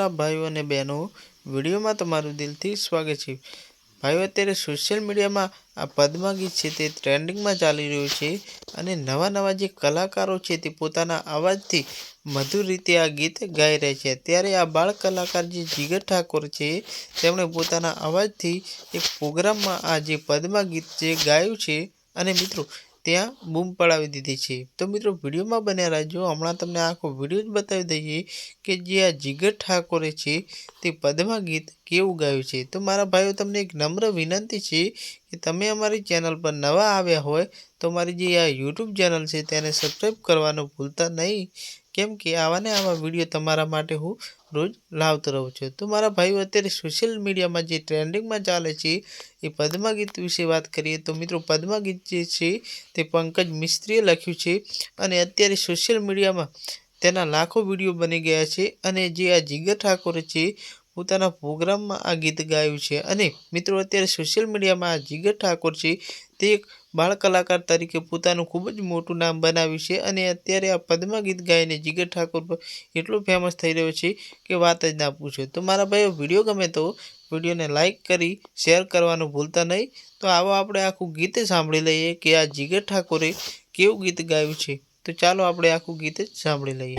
मारा भाईओ ने बहनों वीडियो में तमारू दिलथी स्वागत है। भाईओ अत्यारे सोशियल मीडिया में आ पद्मा गीत है ते ट्रेंडिंग में चाली रह्युं छे अने नवा नवा जे कलाकारों छे ते पोताना अवाजथी मधुर रीते आ गीत गाई रह्या छे। त्यारे आ बाळ कलाकार जे जिगर ठाकोर छे तेमणे पोताना अवाजथी एक प्रोग्राम में आ जे पद्मा गीत जे गायुं छे अने मित्रों त्या बूम पड़ावी दीधी छे। तो मित्रों विडियो में बन्या रहो, हमणां तमने आखो विडियो ज बतावी दईए कि जे आ जिगर ठाकोरे छे ते पद्मा गीत केवुं गायुं छे। तो मारा भाईओ तमने एक नम्र विनंती छे कि तमे अमारी चेनल पर नवा आव्या होय तो मारी जे आ यूट्यूब चेनल छे तेने सब्सक्राइब करवानुं भूलता नहीं, केम के आवा ने आवा विडियो तमारा माटे हूँ रोज लावतो रहूं छुं। तो मारा भाईओ अत्यारे सोशियल मीडिया में जे ट्रेंडिंग में चाले छे ए पद्मा गीत विषे बात करिए तो मित्रों पद्मा गीत जे छे ते पंकज मिस्त्रीए लख्युं छे अने अत्यारे सोशियल मीडिया में तेना लाखों विडियो बनी गया छे अने जे आ जिगर ठाकोर छे पोताना प्रोग्राम में आ गीत गायुं छे। अने मित्रों अत्यारे सोशियल मीडिया में आ जिगर ठाकोर छे ते एक बाळ कलाकार तरीके पोतानुं खूब ज मोटुं नाम बनाव्युं छे अने अत्यारे आ पद्मा गीत गाईने जिगर ठाकोर पर एटलो फेमस थई रह्यो छे कि वात ज ना पूछो। तो मारा भाईओ विडियो गमे तो विडियो ने लाइक करी शेर करवानुं भूलता नहीं। तो आवो आपणे आखुं गीत सांभळी लईए कि आ जिगर ठाकोरे केवुं गीत गायुं छे। तो चालो आपणे आखुं गीत ज सांभळी लईए।